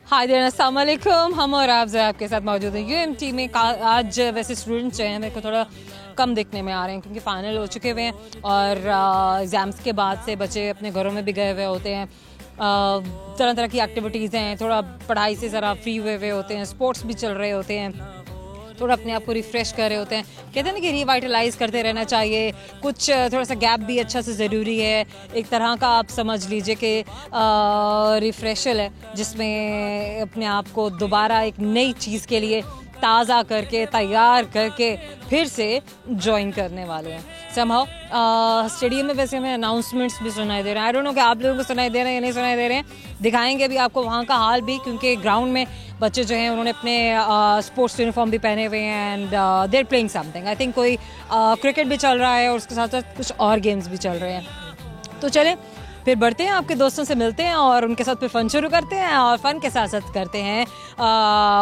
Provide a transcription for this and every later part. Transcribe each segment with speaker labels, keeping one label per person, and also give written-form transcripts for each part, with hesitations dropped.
Speaker 1: Hi there, अस्सलाम वालेकुम। हम और आप ज़रा आपके साथ मौजूद हैं यूएमटी में। आज वैसे स्टूडेंट्स जो हैं मेरे को थोड़ा कम दिखने में आ रहे हैं क्योंकि फ़ाइनल हो चुके हुए हैं और एग्ज़ाम्स के बाद से बच्चे अपने घरों में भी गए हुए होते हैं। तरह तरह की एक्टिविटीज़ हैं, थोड़ा पढ़ाई से ज़रा फ्री हुए हुए होते हैं, स्पोर्ट्स भी चल रहे होते हैं, थोड़ा अपने आप को रिफ़्रेश कर रहे होते हैं। कहते हैं ना कि रिवाइटलाइज़ करते रहना चाहिए, कुछ थोड़ा सा गैप भी अच्छा से ज़रूरी है। एक तरह का आप समझ लीजिए कि रिफ़्रेशल है जिसमें अपने आप को दोबारा एक नई चीज़ के लिए ताज़ा करके तैयार करके फिर से ज्वाइन करने वाले हैं। समहाउ स्टेडियम में वैसे हमें अनाउंसमेंट्स भी सुनाई दे रहे हैं। आई डोंट नो कि आप लोगों को सुनाई दे रहे हैं या नहीं सुनाई दे रहे हैं। दिखाएंगे भी आपको वहाँ का हाल भी, क्योंकि ग्राउंड में बच्चे जो हैं उन्होंने अपने स्पोर्ट्स यूनिफॉर्म भी पहने हुए हैं and they are playing something. I think कोई क्रिकेट भी चल रहा है और उसके साथ साथ कुछ और गेम्स भी चल रहे हैं। तो चलें फिर बढ़ते हैं, आपके दोस्तों से मिलते हैं और उनके साथ फिर फ़न शुरू करते हैं और फ़न के साथ साथ करते हैं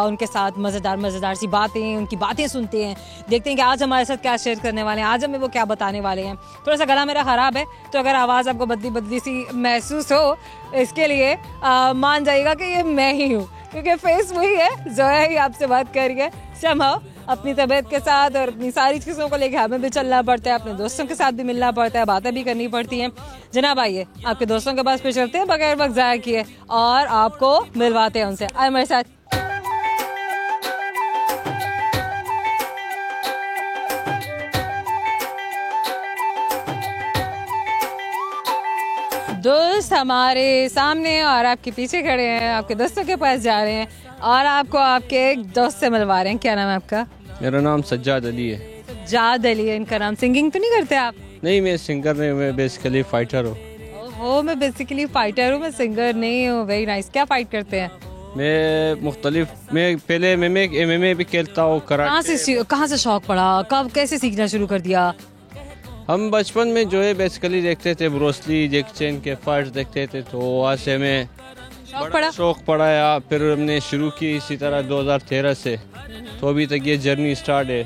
Speaker 1: उनके साथ मज़ेदार सी बातें, उनकी बातें सुनते हैं, देखते हैं कि आज हमारे साथ क्या शेयर करने वाले हैं, आज हमें वो क्या बताने वाले हैं। थोड़ा सा गला मेरा ख़राब है तो अगर आवाज़ आपको बदली सी महसूस हो इसके लिए मान जाइएगा कि ये मैं ही हूँ, क्योंकि फेस वही है, जोया ही आपसे बात कर रही है। समहाउ अपनी तबीयत के साथ और अपनी सारी चीज़ों को लेकर हमें भी चलना पड़ता है, अपने दोस्तों के साथ भी मिलना पड़ता है, बातें भी करनी पड़ती हैं। जनाब आइए आपके दोस्तों के पास पे चलते हैं बगैर वक्त ज़ाया किए और आपको मिलवाते हैं उनसे। आए मेरे साथ। दोस्त हमारे सामने और आपके पीछे खड़े हैं, आपके दोस्तों के पास जा रहे हैं और आपको आपके एक दोस्त से मिलवा रहे हैं। क्या नाम है आपका?
Speaker 2: मेरा नाम सज्जाद अली है।
Speaker 1: सज्जाद अली है इनका नाम। सिंगिंग तो नहीं करते आप?
Speaker 2: नहीं, मैं सिंगर नहीं, मैं बेसिकली फाइटर हूँ।
Speaker 1: ओहो, मैं बेसिकली फाइटर हूँ, मैं सिंगर नहीं हूँ। Very nice. क्या फाइट करते हैं?
Speaker 2: मैं पहले MMA भी खेलता हूँ।
Speaker 1: कहाँ से शौक पड़ा, कब कैसे सीखना शुरू कर दिया?
Speaker 2: हम बचपन में जो है बेसिकली देखते थे, ब्रूस ली, जैकी चैन के फाइट्स देखते थे, तो वहाँ से हमें शौक पड़ा या फिर हमने शुरू की इसी तरह 2013 से, तो अभी तक ये जर्नी स्टार्ट है।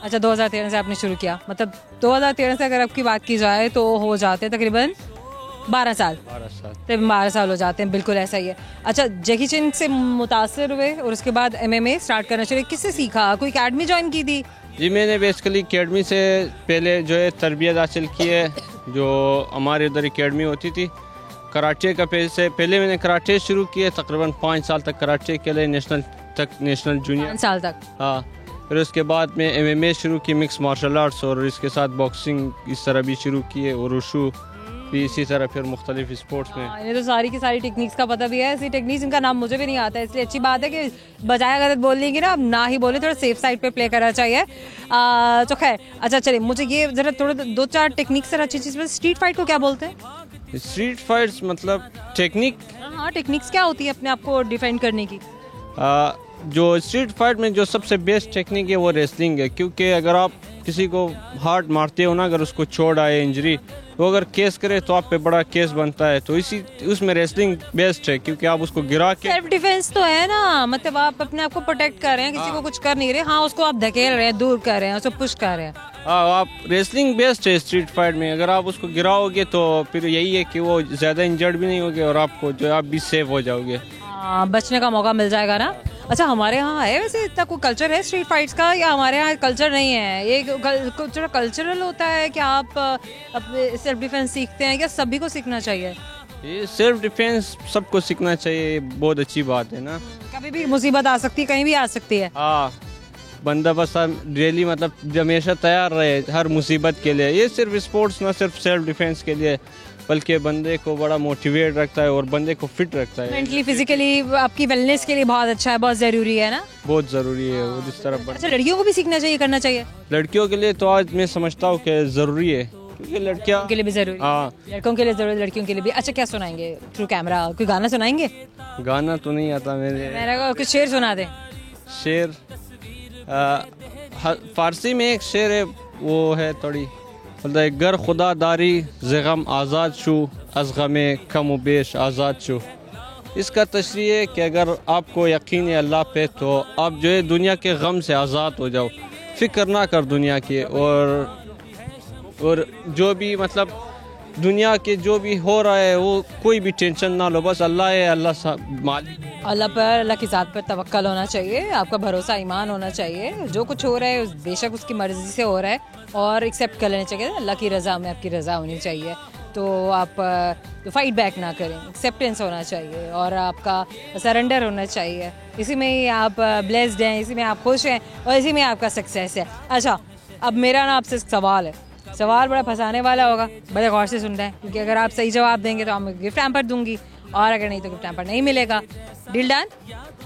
Speaker 1: अच्छा, 2013 से आपने शुरू किया, मतलब 2013 से अगर आपकी बात की जाए तो हो जाते हैं तकरीबन 12 साल। 12 साल हो जाते हैं, बिल्कुल ऐसा ही है। अच्छा, जैकी चैन से मुतासिर हुए और उसके बाद MMA स्टार्ट करना शुरू, किससे सीखा? कोई अकेडमी ज्वाइन की थी?
Speaker 2: जी, मैंने बेसिकली अकेडमी से पहले जो है तरबियत हासिल की है, जो हमारे उधर अकेडमी होती थी कराटे का। पहले मैंने कराटे शुरू किए, तकरीबन 5 साल तक कराटे के लिए नेशनल जूनियर
Speaker 1: 5 साल तक।
Speaker 2: हाँ, फिर उसके बाद में MMA शुरू की, मिक्स मार्शल आर्ट्स, और इसके साथ बॉक्सिंग इस तरह भी शुरू किए और वुशु भी इसी तरह, फिर मुख्तलिफ स्पोर्ट्स में।
Speaker 1: इन्हें तो सारी की सारी टेक्निक्स का पता भी है। ऐसी टेक्निक्स इनका नाम मुझे भी नहीं आता है, इसलिए अच्छी बात है कि बजाय गलत बोल लेंगे ना, अब ना ही बोले, थोड़ा सेफ साइड पे प्ले करना चाहिए। तो खैर, अच्छा चलिए, मुझे ये जरा थोड़ा 2-4 टेक्निक्स सर अच्छी चीज़ में। स्ट्रीट फाइट को क्या बोलते हैं?
Speaker 2: स्ट्रीट फाइट्स मतलब टेक्निक।
Speaker 1: हाँ, टेक्निक्स क्या होती है अपने आप को डिफेंड करने की?
Speaker 2: जो स्ट्रीट फाइट में जो सबसे बेस्ट टेक्निक है वो रेसलिंग है, क्योंकि अगर आप किसी को हार्ड मारते हो ना, अगर उसको चोट आए, इंजरी, तो अगर केस करे तो आप पे बड़ा केस बनता है, तो उसमें रेसलिंग बेस्ट है, क्योंकि आप उसको गिरा के।
Speaker 1: सेल्फ डिफेंस तो है ना, मतलब आप अपने आप को प्रोटेक्ट कर रहे हैं, किसी को कुछ कर नहीं रहे। हाँ, उसको आप धकेल रहे हैं, दूर कर रहे हैं, उसको पुश कर रहे हैं।
Speaker 2: हाँ, आप रेसलिंग बेस्ट है स्ट्रीट फाइट में। अगर आप उसको गिराओगे तो फिर यही है कि वो ज़्यादा इंजर्ड भी नहीं होगे और आपको जो आप भी सेफ हो जाओगे।
Speaker 1: बचने का मौका मिल जाएगा ना। अच्छा, हमारे यहाँ है वैसे इतना कोई कल्चर है स्ट्रीट फाइट्स का, या हमारे यहाँ कल्चर नहीं है? ये कुछ कल्चरल होता है कि आप अपने सेल्फ डिफेंस सीखते हैं, या सभी को सीखना चाहिए?
Speaker 2: ये सेल्फ डिफेंस सबको सीखना चाहिए, बहुत अच्छी बात है ना।
Speaker 1: कभी भी मुसीबत आ सकती है, कहीं भी आ सकती है।
Speaker 2: हाँ, बंदा बस डेली मतलब हमेशा तैयार रहे हर मुसीबत के लिए। ये सिर्फ स्पोर्ट्स ना सिर्फ सेल्फ डिफेंस के लिए, बल्कि बंदे को बड़ा मोटिवेट रखता है और बंदे को फिट रखता है।
Speaker 1: मेंटली फिजिकली आपकी वेलनेस के लिए बहुत अच्छा है, बहुत ज़रूरी है ना।
Speaker 2: बहुत ज़रूरी है वो इस तरह।
Speaker 1: अच्छा, लड़कियों को भी सीखना चाहिए, करना चाहिए?
Speaker 2: लड़कियों के लिए तो आज मैं समझता हूँ कि ज़रूरी है, क्योंकि लड़कियाँ
Speaker 1: के लिए भी ज़रूरी। हाँ, लड़कों के लिए ज़रूरी, लड़कियों के लिए भी। अच्छा, क्या सुनाएंगे थ्रू कैमरा? कोई गाना सुनाएंगे?
Speaker 2: गाना तो नहीं आता मेरे
Speaker 1: कुछ शेर सुना दे।
Speaker 2: शेर फारसी में एक शेर है, वो है थोड़ी, गर खुदा दारी ज़गम आज़ाद शू अज़ गमे कम व बेश आज़ाद शू। इसका तशरीह है कि अगर आपको यकीन है अल्लाह पे, तो आप जो है दुनिया के गम से आज़ाद हो जाओ, फिक्र ना कर दुनिया की। और जो भी मतलब दुनिया के जो भी हो रहा है वो कोई भी टेंशन ना लो, बस अल्लाह है, मालिक।
Speaker 1: अल्लाह पर, अल्लाह की ज़ात पर तवक्कल होना चाहिए, आपका भरोसा ईमान होना चाहिए। जो कुछ हो रहा है बेशक उसकी मर्ज़ी से हो रहा है और एक्सेप्ट कर लेना चाहिए। अल्लाह की रज़ा में आपकी रज़ा होनी चाहिए, तो आप फाइट बैक ना करें, एक्सेप्टेंस होना चाहिए और आपका सरेंडर होना चाहिए। इसी में ही आप ब्लेस्ड हैं, इसी में आप खुश हैं और इसी में आपका सक्सेस है। अच्छा, अब मेरा ना आपसे सवाल है, सवाल बड़ा फंसाने वाला होगा, बड़े गौर से सुन रहे हैं, क्योंकि अगर आप सही जवाब देंगे तो मैं गिफ्ट हैम्पर दूंगी और अगर नहीं तो गिफ्ट हैम्पर नहीं मिलेगा। Deal done?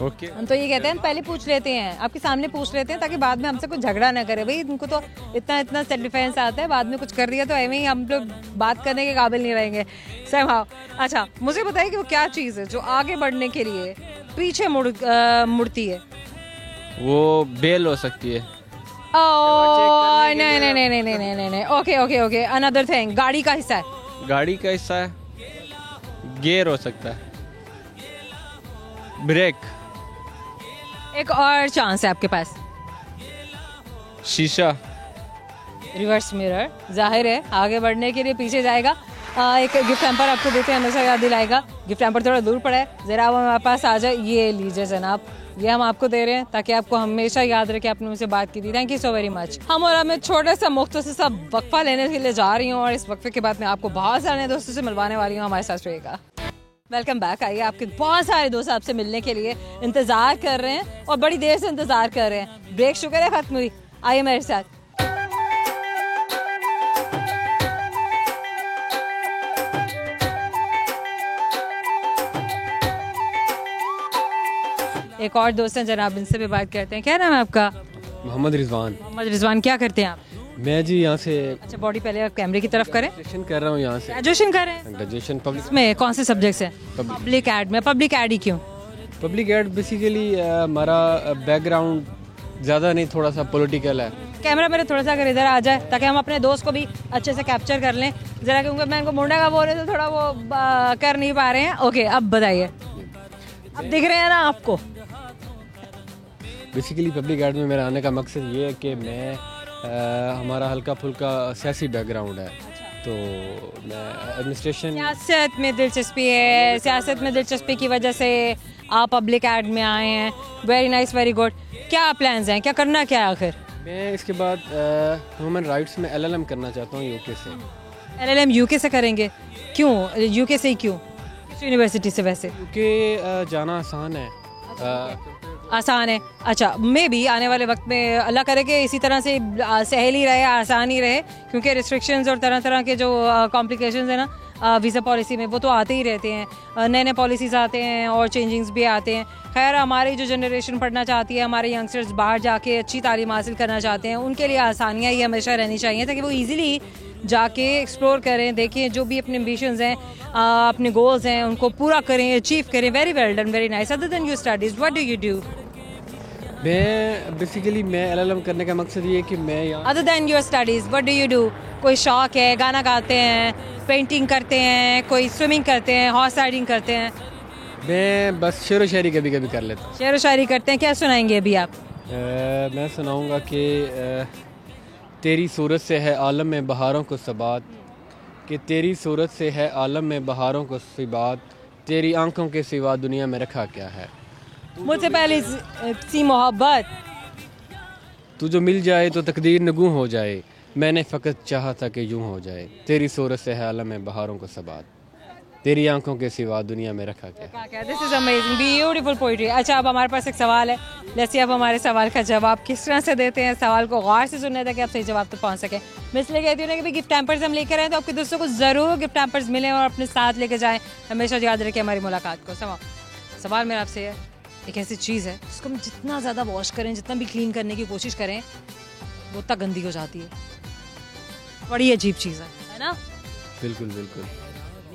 Speaker 2: ओके।
Speaker 1: हम तो ये कहते हैं, हम पहले पूछ लेते हैं, आपके सामने पूछ लेते हैं ताकि बाद में हमसे कुछ झगड़ा ना करे। भाई इनको तो इतना सेल्फ डिफेंस आता है, बाद में कुछ कर दिया तो ऐਵੇਂ ही हम लोग बात करने के काबिल नहीं रहेंगे somehow। अच्छा, मुझे बताइए कि वो क्या चीज़ है जो आगे बढ़ने के लिए पीछे मुड़ती है?
Speaker 2: वो बेल हो सकती है।
Speaker 1: ओह नहीं नहीं नहीं नहीं नहीं नहीं नहीं, okay okay okay, another thing, गाड़ी का हिस्सा है।
Speaker 2: गाड़ी का हिस्सा है, गियर हो सकता है, ब्रेक।
Speaker 1: एक और चांस है आपके पास,
Speaker 2: शीशा।
Speaker 1: Reverse mirror. जाहिर है आगे बढ़ने के लिए पीछे जाएगा। एक गिफ्ट हैम्पर आपको देते हैं, हमेशा याद दिलाएगा। गिफ्ट हैम्पर थोड़ा दूर पड़ा है, ज़रा आप हमारे पास आ जाए। ये लीजिए जनाब, ये हम आपको दे रहे हैं ताकि आपको हमेशा याद रखे आपने मुझसे बात की थी। Thank you so very much. हम और मैं छोटा सा मुख्तसर सा वक्फा लेने के लिए जा रही हूँ और इस वक्फे के बाद मैं आपको बहुत सारे दोस्तों से मिलवाने वाली हूँ। हमारे साथ रहेगा। Welcome back. आइए, आपके बहुत सारे दोस्त आपसे मिलने के लिए इंतजार कर रहे हैं और बड़ी देर से इंतजार कर रहे हैं। ब्रेक शुक्र है खत्म हुई। आइए मेरे साथ। एक और दोस्त हैं जनाब, इनसे भी बात करते हैं। क्या नाम है आपका?
Speaker 3: मोहम्मद रिजवान।
Speaker 1: मोहम्मद रिजवान, क्या करते हैं आप?
Speaker 3: मैं जी यहाँ से
Speaker 1: अच्छा, बॉडी पहले आप कैमरे की तरफ करें।
Speaker 3: ग्रेजुएशन कर रहा हूँ यहाँ से।
Speaker 1: ग्रेजुएशन कर रहे हैं?
Speaker 3: ग्रेजुएशन पब्लिक
Speaker 1: में कौन से सब्जेक्ट्स हैं? पब्लिक एड में। पब्लिक एड ही क्यों?
Speaker 3: पब्लिक एड बेसिकली हमारा बैकग्राउंड ज़्यादा नहीं, थोड़ा सा पॉलिटिकल है।
Speaker 1: कैमरा मेरे थोड़ा सा अगर इधर आ जाए ताकि हम अपने दोस्त को भी अच्छे से कैप्चर कर लें जरा, क्योंकि मैं इनको मुंडा का बोल रहे तो थोड़ा वो कर नहीं पा रहे हैं। ओके, अब बताइए, अब दिख रहे हैं ना आपको?
Speaker 3: बेसिकली पब्लिक एड में मेरा आने का मकसद ये है कि मैं हमारा हल्का फुल्का सियासी बैकग्राउंड है, तो मैं एडमिनिस्ट्रेशन।
Speaker 1: सियासत में दिलचस्पी है, सियासत में दिलचस्पी की वजह से आप पब्लिक एड में आए हैं। Very nice, very good. क्या प्लान्स हैं, क्या करना क्या है आखिर?
Speaker 3: मैं इसके बाद ह्यूमन राइट्स में LLM करना चाहता हूँ यूके से।
Speaker 1: LLM यूके से करेंगे? क्यों यूके से ही क्यों? यूनिवर्सिटी से? वैसे
Speaker 3: यूके जाना आसान है।
Speaker 1: आसान है। अच्छा, मे भी आने वाले वक्त में अल्लाह करे कि इसी तरह से सहल ही रहे, आसान ही रहे, क्योंकि रिस्ट्रिक्शंस और तरह तरह के जो कॉम्प्लिकेशंस हैं ना वीज़ा पॉलिसी में, वो तो आते ही रहते हैं। नए नए पॉलिसीज़ आते हैं और चेंजिंग्स भी आते हैं। खैर, हमारी जो जनरेशन पढ़ना चाहती है, हमारे यंगस्टर्स बाहर जाके अच्छी तालीम हासिल करना चाहते हैं, उनके लिए आसानियाँ ही हमेशा रहनी चाहिए ताकि वो ईज़िली जाके एक्सप्लोर करें, देखें, जो भी अपने एम्बिशंस हैं, अपने गोल्स हैं, उनको पूरा करें, अचीव करें। Very well done, very nice. Other than your studies, what do you do?
Speaker 3: मैं बेसिकली LLM करने का मकसद ये है कि मैं यहाँ।
Speaker 1: Other than your studies what do you do? कोई शौक है, गाना गाते हैं, पेंटिंग करते हैं, कोई स्विमिंग करते हैं, हॉर्स राइडिंग करते हैं?
Speaker 3: मैं बस शेर व शायरी कभी कभी कर लेता हूँ।
Speaker 1: शेर व शायरी करते हैं। क्या सुनाएंगे अभी आप?
Speaker 3: मैं सुनाऊंगा कि तेरी सूरत से है आलम में बहारों को सबात, कि तेरी सूरत से है आलम में बहारों को सिबात, तेरी आंखों के सिवा दुनिया में रखा क्या है।
Speaker 1: मुझसे पहले सी मोहब्बत।
Speaker 3: तू जो मिल जाए तो तकदीर नगू हो जाए, मैंने फ़कत चाहा था कि यूं हो जाए, तेरी सूरत से है आलम में बहारों को सबात, तेरी आंखों के सिवा दुनिया में रखा क्या।
Speaker 1: This is amazing, beautiful poetry. अच्छा, अब हमारे पास एक सवाल है, जैसे आप हमारे सवाल का जवाब किस तरह से देते हैं, सवाल को गौर से सुनने ताकि आप सही जवाब तक पहुंच सके। मैं इसलिए कहती हूँ ना कि भाई गिफ्ट हैम्पर्स हम लेकर आए तो आपके दोस्तों को ज़रूर गिफ्ट हैम्पर्स मिलें और अपने साथ लेके जाएं। हमेशा याद रखें हमारी मुलाकात को। सवाल मेरा आपसे है, एक ऐसी चीज़ है जिसको हम जितना ज़्यादा वॉश करें, जितना भी क्लीन करने की कोशिश करें, वो उतना गंदी हो जाती है। बड़ी अजीब चीज़ है ना?
Speaker 3: बिल्कुल बिल्कुल।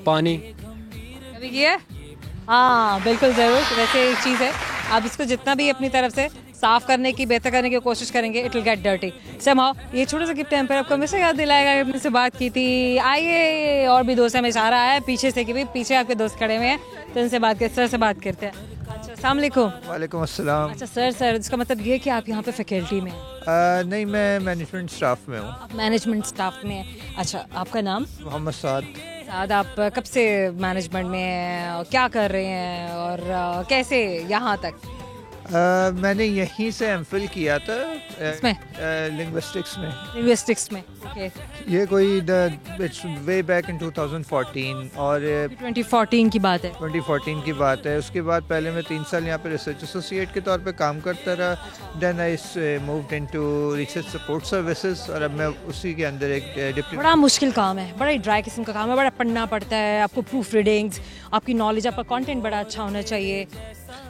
Speaker 3: पानी
Speaker 1: कभी किया है? हाँ बिल्कुल, ज़रूर। वैसे एक चीज़ है, आप इसको जितना भी अपनी तरफ से साफ करने की, बेहतर करने की कोशिश करेंगे, it will get dirty somehow. ये छोटा सा गिफ्ट हैम्पर आपको हमेशा याद दिलाएगा अपने से बात की थी। आइए, और भी दोस्त हमें इशारा आया पीछे से कि भाई पीछे आपके दोस्त खड़े हुए हैं, तो इनसे बात कर, सर से बात करते हैं। अच्छा, अस्सलाम वालेकुम।
Speaker 4: वालेकुम अस्सलाम।
Speaker 1: अच्छा सर, इसका मतलब ये कि आप यहाँ पे फैकल्टी में हैं?
Speaker 4: नहीं, मैं मैनेजमेंट स्टाफ में हूँ।
Speaker 1: आप मैनेजमेंट स्टाफ में हैं। अच्छा, आपका नाम?
Speaker 4: मोहम्मद साद।
Speaker 1: साद, आप कब से मैनेजमेंट में हैं और क्या कर रहे हैं और कैसे यहाँ तक?
Speaker 4: मैंने यहीं से एमफिल किया था
Speaker 1: इसमें?
Speaker 4: लिंग्विस्टिक्स में।
Speaker 1: लिंग्विस्टिक्स में, ओके।
Speaker 4: ये कोई इट्स वे बैक इन 2014 और
Speaker 1: 2014 की बात है।
Speaker 4: 2014 की बात है। उसके बाद पहले मैं 3 साल यहाँ पे रिसर्च एसोसिएट के तौर पे काम करता रहा। Then I moved into research support services और अब मैं उसी के अंदर एक डिप्टी।
Speaker 1: बड़ा मुश्किल काम है, बड़ा ही ड्राई किस्म का काम है, बड़ा पढ़ना पड़ता है, आपको प्रूफ रीडिंग्स, आपकी नॉलेज, आपका कंटेंट बड़ा अच्छा होना चाहिए।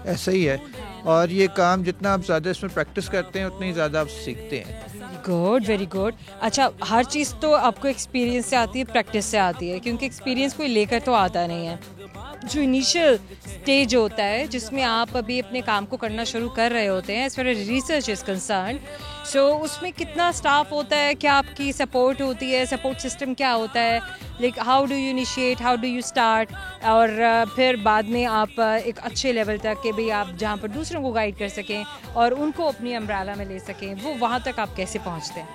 Speaker 4: ऐसा ही है, और ये काम जितना आप ज़्यादा इसमें प्रैक्टिस करते हैं उतनी ही ज़्यादा आप सीखते हैं।
Speaker 1: Good, very good. अच्छा, हर चीज़ तो आपको एक्सपीरियंस से आती है, प्रैक्टिस से आती है, क्योंकि एक्सपीरियंस कोई लेकर तो आता नहीं है। जो इनिशियल स्टेज होता है जिसमें आप अभी अपने काम को करना शुरू कर रहे होते हैं, as far as research is concern, so उसमें कितना स्टाफ होता है, क्या आपकी सपोर्ट होती है, सपोर्ट सिस्टम क्या होता है, like how do you initiate, how do you start, और फिर बाद में आप एक अच्छे लेवल तक के भी आप जहाँ पर दूसरों को गाइड कर सकें और उनको अपनी अम्ब्रेला में ले सकें, वो वहाँ तक आप कैसे पहुँचते हैं?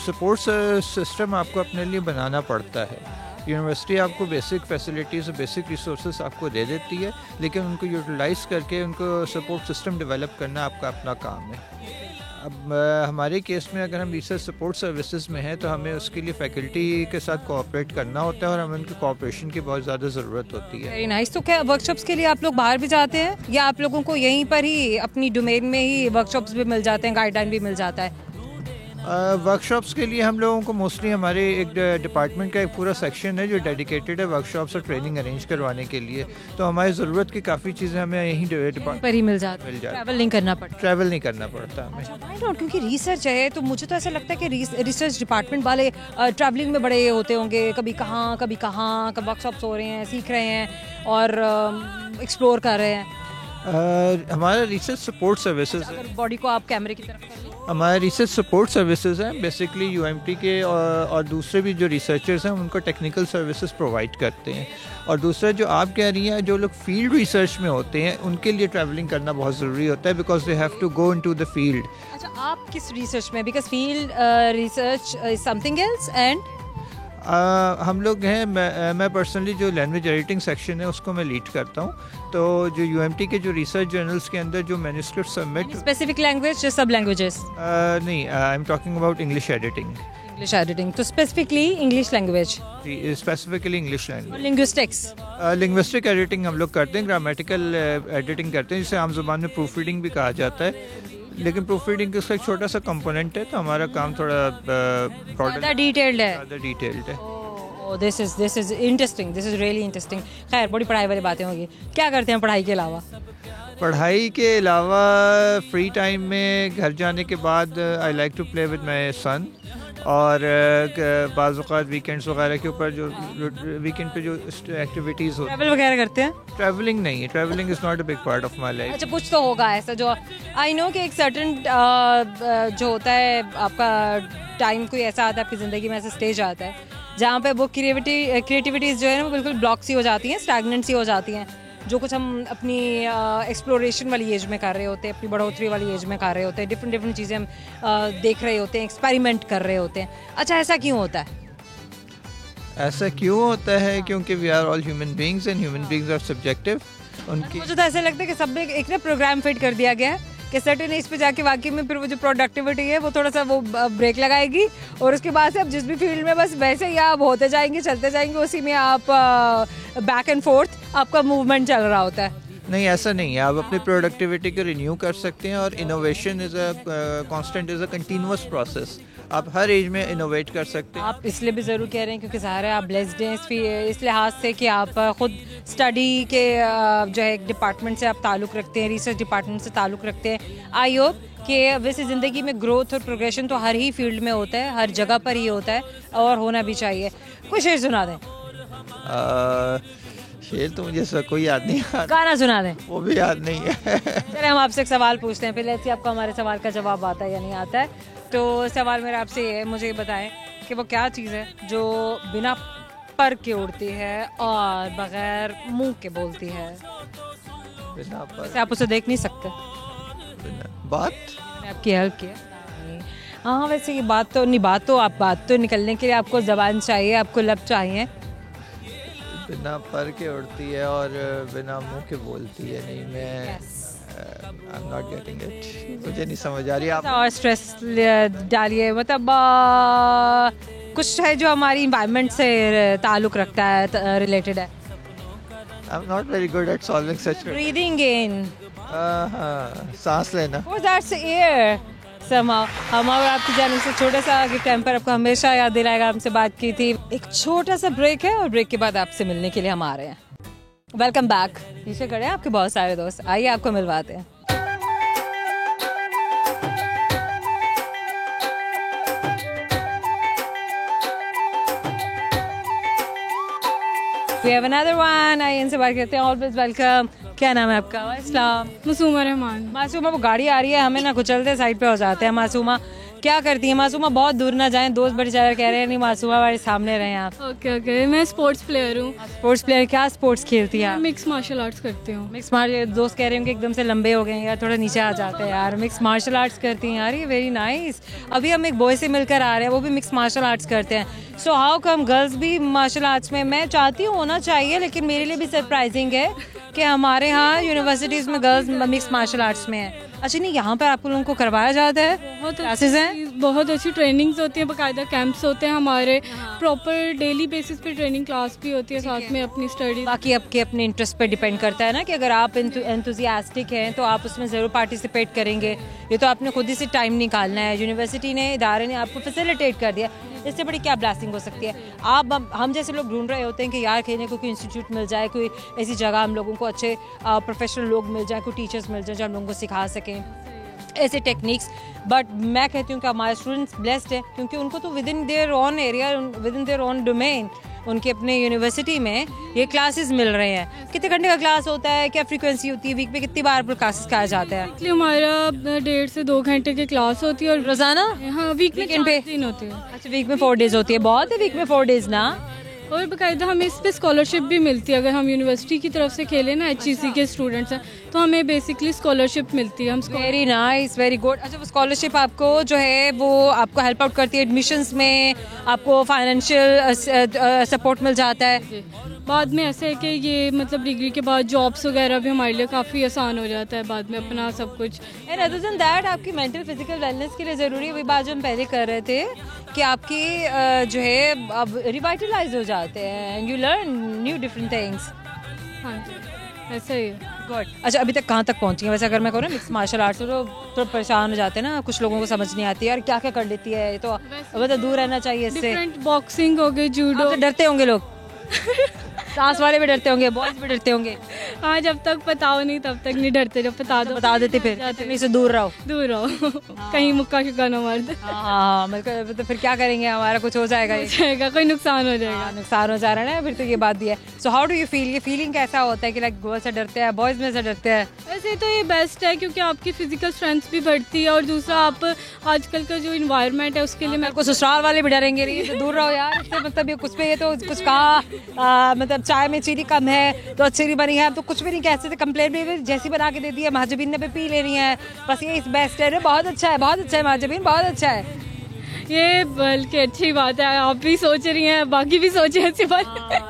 Speaker 4: सपोर्ट सिस्टम आपको अपने लिए बनाना पड़ता है। यूनिवर्सिटी आपको बेसिक फैसिलिटीज़ और बेसिक रिसोर्सेज आपको दे देती है, लेकिन उनको यूटिलाइज़ करके उनको सपोर्ट सिस्टम डेवलप करना आपका अपना काम है। अब हमारे केस में अगर हम रिसर्च सपोर्ट सर्विसेज में हैं तो हमें उसके लिए फैकल्टी के साथ कोऑपरेट करना होता है और हमें उनकी कोऑपरेशन की बहुत ज़्यादा ज़रूरत होती है।
Speaker 1: Very nice. तो क्या वर्कशॉप्स के लिए आप लोग बाहर भी जाते हैं या आप लोगों को यहीं पर ही अपनी डोमेन में ही वर्कशॉप्स भी मिल जाते हैं, गाइडलाइन भी मिल जाता है?
Speaker 4: वर्कशॉप्स के लिए हम लोगों को मोस्टली हमारे एक डिपार्टमेंट का एक पूरा सेक्शन है जो डेडिकेटेड है वर्कशॉप्स और ट्रेनिंग अरेंज करवाने के लिए, तो हमारी ज़रूरत की काफ़ी चीज़ें हमें यहीं डिपार्टमेंट
Speaker 1: पर ही मिल जाती है, ट्रैवल नहीं करना पड़ता।
Speaker 4: ट्रैवल नहीं करना पड़ता हमें।
Speaker 1: Why not? क्योंकि रिसर्च है तो मुझे तो ऐसा लगता है कि रिसर्च डिपार्टमेंट वाले ट्रैवलिंग में बड़े होते होंगे, कभी कहाँ कब वर्कशॉप्स हो रहे हैं, सीख रहे हैं और एक्सप्लोर कर रहे हैं।
Speaker 4: हमारा रिसर्च सपोर्ट सर्विसेज है।
Speaker 1: अगर बॉडी को आप कैमरे की तरफ कर लें।
Speaker 4: हमारे रिसर्च सपोर्ट सर्विसेज हैं बेसिकली यूएमटी के, और दूसरे भी जो रिसर्चर्स हैं उनको टेक्निकल सर्विसेज प्रोवाइड करते हैं। और दूसरा जो आप कह रही हैं, जो लोग फील्ड रिसर्च में होते हैं उनके लिए ट्रैवलिंग करना बहुत ज़रूरी होता है, because they have to go into the field.
Speaker 1: अच्छा, आप किस रिसर्च में? Because field research is something else and
Speaker 4: हम लोग हैं, मैं पर्सनली जो लैंग्वेज एडिटिंग सेक्शन है उसको मैं लीड करता हूँ। तो जो यूएमटी के जो रिसर्च जर्नल्स के अंदर जो मैन्युस्क्रिप्ट सबमिट,
Speaker 1: स्पेसिफिक लैंग्वेज या सब लैंग्वेजेस?
Speaker 4: नहीं, I am talking about English editing.
Speaker 1: English editing, तो specifically English language,
Speaker 4: specifically English language.
Speaker 1: Linguistics,
Speaker 4: linguistic editing हम लोग करते हैं, ग्रामेटिकल एडिटिंग करते हैं, जिसे आम जुबान में प्रूफ रीडिंग भी कहा जाता है, लेकिन प्रूफ रीडिंग का एक छोटा सा कंपोनेंट है, तो हमारा काम थोड़ा
Speaker 1: ज़्यादा डिटेल्ड है।
Speaker 4: ज़्यादा डिटेल्ड है।
Speaker 1: This is interesting, this is really interesting. खैर, बड़ी पढ़ाई वाली बातें होंगी। क्या करते हैं पढ़ाई के अलावा?
Speaker 4: पढ़ाई के अलावा फ्री टाइम में घर जाने के बाद I like to play with my son, और बाज़ औक़ात वीकेंड्स वगैरह के ऊपर जो वीकेंड पे जो एक्टिविटीज़ होती हैं।
Speaker 1: ट्रैवल वगैरह करते हैं?
Speaker 4: ट्रैवलिंग नहीं है, travelling is not a big part of my life.
Speaker 1: अच्छा, कुछ तो होगा ऐसा जो आई नो कि एक सर्टन जो होता है आपका टाइम, कोई ऐसा आता है आपकी ज़िंदगी में, ऐसा स्टेज आता है जहाँ पे वो क्रिएटिविटीज़ जो है ना वो बिल्कुल ब्लॉक सी हो जाती हैं, स्टैगनेंट सी हो जाती हैं। जो कुछ हम अपनी एक्सप्लोरेशन वाली एज में कर रहे होते हैं, अपनी बढ़ोतरी वाली एज में कर रहे होते हैं, डिफरेंट चीज़ें हम देख रहे होते हैं, एक्सपेरिमेंट कर रहे होते हैं। अच्छा, ऐसा क्यों होता है?
Speaker 4: ऐसा क्यों होता है? क्योंकि we are all human beings and human beings are subjective. उनकी
Speaker 1: मुझे तो ऐसा लगता है कि सब में एक ना प्रोग्राम फिट कर दिया गया है कि सर्टेन एज पे जाके वाकई में फिर वो जो प्रोडक्टिविटी है वो थोड़ा सा वो ब्रेक लगाएगी, और उसके बाद से आप जिस भी फील्ड में बस वैसे ही आप होते जाएंगे, चलते जाएंगे, उसी में आप बैक एंड फोर्थ आपका मूवमेंट चल रहा होता है।
Speaker 4: नहीं, ऐसा नहीं है। आप अपनी प्रोडक्टिविटी को रिन्यू कर सकते हैं, और innovation is a constant, is a continuous process. आप हर एज में इनोवेट कर सकते हैं।
Speaker 1: आप इसलिए भी ज़रूर कह रहे हैं क्योंकि ज़ाहिर है आप ब्लेस्ड हैं इस लिहाज से कि आप ख़ुद स्टडी के जो है एक डिपार्टमेंट से आप ताल्लुक़ रखते हैं, रिसर्च डिपार्टमेंट से ताल्लुक़ रखते हैं। आई होप कि वैसे ज़िंदगी में ग्रोथ और प्रोग्रेशन तो हर ही फील्ड में होता है, हर जगह पर ही होता है, और होना भी चाहिए। कोई शेर सुना दें।
Speaker 4: शेर तो मुझे कोई याद नहीं आ रहा।
Speaker 1: गाना सुना दें।
Speaker 4: वो भी याद नहीं है।
Speaker 1: चलिए, हम आपसे एक सवाल पूछते हैं, पहले ऐसे आपको हमारे सवाल का जवाब आता है या नहीं आता है। तो सवाल मेरा आपसे ये है, मुझे ये बताएं कि वो क्या चीज़ है जो बिना पर के उड़ती है और बगैर मुंह के बोलती है?
Speaker 4: बिना पर,
Speaker 1: वैसे आप उसे देख नहीं सकते।
Speaker 4: बिना बात।
Speaker 1: आपकी हेल्प किया? हाँ वैसे ये बात तो नहीं, बात तो निकलने के लिए आपको ज़बान चाहिए, आपको लब चाहिए।
Speaker 4: बिना पर के उड़ती है और बिना मुंह के बोलती है। नहीं, मैं I am not getting it, मुझे नहीं समझ आ रही। आप
Speaker 1: और स्ट्रेस डालिए, मतलब कुछ है जो हमारी इन्वायरमेंट से ताल्लुक़ रखता है, रिलेटेड है।
Speaker 4: I am not very good at solving such.
Speaker 1: Breathing in,
Speaker 4: सांस लेना।
Speaker 1: और दैट्स एयर somehow। हम और आपकी जाने से छोटा सा गिफ्ट हैम्पर आपको हमेशा याद दिलाएगा, हमसे बात की थी। एक छोटा सा ब्रेक है और ब्रेक के बाद आपसे मिलने के लिए हम आ रहे हैं। Welcome back. पीछे खड़े हैं आपके बहुत सारे दोस्त, आइए आपको मिलवाते हैं। We have another one। आइए इनसे बात करते हैं। Always welcome. क्या नाम है आपका? अस्सलाम।
Speaker 5: मासूमा रहमान।
Speaker 1: मासूमा, वो गाड़ी आ रही है, हमें ना कुचलते साइड पे हो जाते हैं। मासूमा क्या करती है? मासूमा बहुत दूर ना जाएं, दोस्त बड़े ज़्यादा कह रहे हैं नहीं मासूमा हमारे सामने रहें आप।
Speaker 5: ओके ओके, मैं स्पोर्ट्स प्लेयर हूँ।
Speaker 1: Sports player? क्या स्पोर्ट्स खेलती है आप?
Speaker 5: मिक्स मार्शल आर्ट्स करती हूँ।
Speaker 1: मिक्स मार्शल, दोस्त कह रहे हैं कि एकदम से लंबे हो गए हैं यार, थोड़ा नीचे आ जाते हैं यार। मिक्स मार्शल आर्ट्स करती हैं यार, ये वेरी नाइस। अभी हम एक बॉय से मिलकर आ रहे हैं, वो भी मिक्स मार्शल आर्ट्स करते हैं। सो हाउ कम गर्ल्स भी मार्शल आर्ट्स में? मैं चाहती हूँ होना चाहिए, लेकिन मेरे लिए भी सरप्राइजिंग है कि हमारे यहाँ यूनिवर्सिटीज़ में गर्ल्स मिक्स मार्शल आर्ट्स में है। अच्छा, नहीं यहाँ पर आप लोगों को करवाया जाता है?
Speaker 5: बहुत
Speaker 1: क्लासेस हैं,
Speaker 5: बहुत अच्छी ट्रेनिंग्स होती है, बाकायदा कैंप्स होते हैं हमारे, प्रॉपर डेली बेसिस पे ट्रेनिंग क्लास भी होती है, साथ में अपनी स्टडी।
Speaker 1: बाकी आपके अपने इंटरेस्ट पे डिपेंड करता है ना, कि अगर आप एंथुसियास्टिक हैं तो आप उसमें ज़रूर पार्टिसिपेट करेंगे। ये तो आपने खुद ही से टाइम निकालना है, यूनिवर्सिटी ने, इदारे ने आपको फैसिलिटेट कर दिया, इससे बड़ी क्या ब्लेसिंग हो सकती है। आप हम जैसे लोग ढूंढ रहे होते हैं कि यार खेलने को कोई इंस्टीट्यूट मिल जाए, कोई ऐसी जगह हम लोगों को अच्छे प्रोफेशनल लोग मिल जाए, कोई टीचर्स मिल जाए जो हम लोगों को सिखा सकें ऐसे टेक्निक्स। बट मैं कहती हूँ कि हमारे स्टूडेंट्स ब्लेस्ड हैं, क्योंकि उनको तो with in their own area, with in their own domain, उनके अपने यूनिवर्सिटी में ये क्लासेस मिल रहे हैं। कितने घंटे का क्लास होता है, क्या फ्रीक्वेंसी होती है, वीक में कितनी बार क्लासेस कराए जाते हैं?
Speaker 5: वीकली हमारा 1.5 से 2 घंटे की क्लास होती है। और
Speaker 1: रोजाना?
Speaker 5: हाँ, वीक में
Speaker 1: वीकेंड पे
Speaker 5: 4 दिन होती है।
Speaker 1: अच्छा, वीक में 4 डेज होती है, बहुत है वीक में 4 डेज ना।
Speaker 5: और बाकायदा हमें इस पे स्कॉलरशिप भी मिलती है, अगर हम यूनिवर्सिटी की तरफ से खेलें ना, HEC के स्टूडेंट्स हैं तो हमें बेसिकली स्कॉलरशिप मिलती है। हम
Speaker 1: वेरी नाइस, वेरी गुड। अच्छा, वो स्कॉलरशिप आपको जो है वो आपको हेल्प आउट करती है एडमिशन्स में, आपको फाइनेंशियल सपोर्ट मिल जाता है।
Speaker 5: बाद में ऐसे है कि ये मतलब डिग्री के बाद जॉब्स वगैरह भी हमारे लिए काफ़ी आसान हो जाता है बाद में अपना सब कुछ।
Speaker 1: एंड अदर देन दैट आपकी मेंटल फिजिकल वेलनेस के लिए ज़रूरी है, वही बात जो हम पहले कर रहे थे कि आपकी जो है अब रिवाइटलाइज हो जाते हैं and you learn new different things.
Speaker 5: हाँ जी, ऐसा ही है।
Speaker 1: गुड। अच्छा, अभी तक कहाँ तक पहुँची है? वैसे अगर मैं कहूँ मिक्स मार्शल आर्ट्स तो थोड़ा परेशान हो जाते हैं ना, कुछ लोगों को समझ नहीं आती यार क्या क्या कर लेती है, तो अब तो दूर रहना चाहिए इससे।
Speaker 5: डिफरेंट बॉक्सिंग हो गई, जूडो।
Speaker 1: डरते होंगे लोग सास वाले भी डरते होंगे, बॉयज भी डरते होंगे।
Speaker 5: हाँ, जब तक बताओ नहीं तब तक नहीं डरते, जब बता
Speaker 1: देते फिर नहीं से दूर रहो,
Speaker 5: दूर रहो कहीं मुक्का शुक्का न मार दे।
Speaker 1: हाँ, मतलब तो फिर क्या करेंगे, हमारा कुछ हो जाएगा,
Speaker 5: कोई नुकसान हो जाएगा।
Speaker 1: नुकसान हो जा रहा है ना, फिर तो ये बात भी है। So how do you feel? ये फीलिंग कैसा होता है कि लाइक गर्ल्स से डरते हैं, बॉयज में से डरते हैं?
Speaker 5: वैसे तो ये बेस्ट है क्योंकि आपकी फिजिकल स्ट्रेंथ भी बढ़ती है, और दूसरा आप आजकल का जो इन्वायरमेंट है उसके लिए
Speaker 1: मेरे को ससुराल वाले भी डरेंगे नहीं, तो दूर रहो यार इससे। मतलब ये कुछ पे, ये तो कुछ कहा, मतलब चाय में चीनी कम है तो अच्छी नहीं बनी है, तो कुछ भी नहीं कह सकते, कंप्लेंट भी जैसी बना के दे दी है, महाजबीन ने भी पी लेनी है, बस ये इस बेस्ट है। बहुत अच्छा है, बहुत अच्छा है महाजबीन, बहुत अच्छा है
Speaker 5: ये, बल्कि अच्छी बात है। आप भी सोच रही हैं, बाकी भी सोचे ऐसी बात।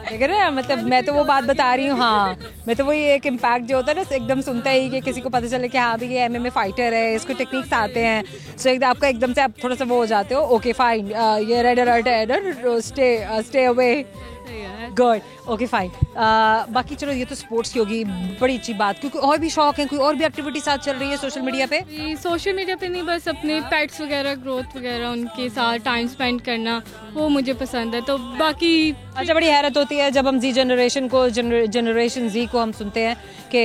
Speaker 1: देख रहे हैं, मतलब मैं तो वो बात बता रही हूँ। हाँ, मैं तो वही एक इम्पैक्ट जो होता है ना, एकदम सुनता ही कि किसी को पता चले कि हाँ भी ये MMA फाइटर है, इसको टेक्निक्स आते हैं, सो एकदम आपका एकदम से आप थोड़ा सा वो हो जाते हो, ओके फाइन, ये रेड अलर्ट है, stay away, good, okay fine. बाकी चलो ये तो स्पोर्ट्स की होगी, बड़ी अच्छी बात, क्योंकि और भी शौक है, कोई और भी एक्टिविटी साथ चल रही है सोशल मीडिया पे?
Speaker 5: सोशल मीडिया पे नहीं, बस अपने पेट्स वगैरह, ग्रोथ वगैरह, उनके साथ टाइम स्पेंड करना, वो मुझे पसंद है। तो बाकी
Speaker 1: अच्छा, बड़ी हैरत होती है जब हम जनरेशन जी को हम सुनते हैं कि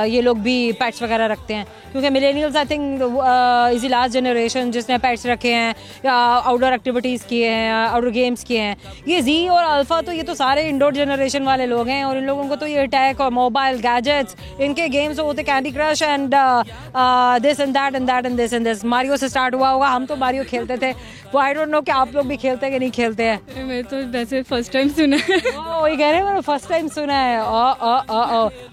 Speaker 1: ये लोग भी पेट्स वगैरह रखते हैं, क्योंकि millennials I think is the last generation जिसने पेट्स रखे हैं या आउटडोर एक्टिविटीज़ किए हैं, आउटडोर गेम्स किए हैं। ये जी और अल्फा तो ये तो सारे इंडोर जनरेशन जनरेशन वाले लोग हैं और इन लोगों को तो ये अटैक और मोबाइल गैजेट्स, इनके गेम्स होते candy crush and this and that and that and this and this. Mario से स्टार्ट हुआ होगा, हम तो मारियो खेलते थे, वो आई डोंट नो कि आप लोग भी खेलते हैं कि नहीं खेलते हैं।
Speaker 5: मैं तो वैसे फर्स्ट टाइम सुना है।
Speaker 1: वही कह रहे हैं, मैंने फर्स्ट टाइम सुना है।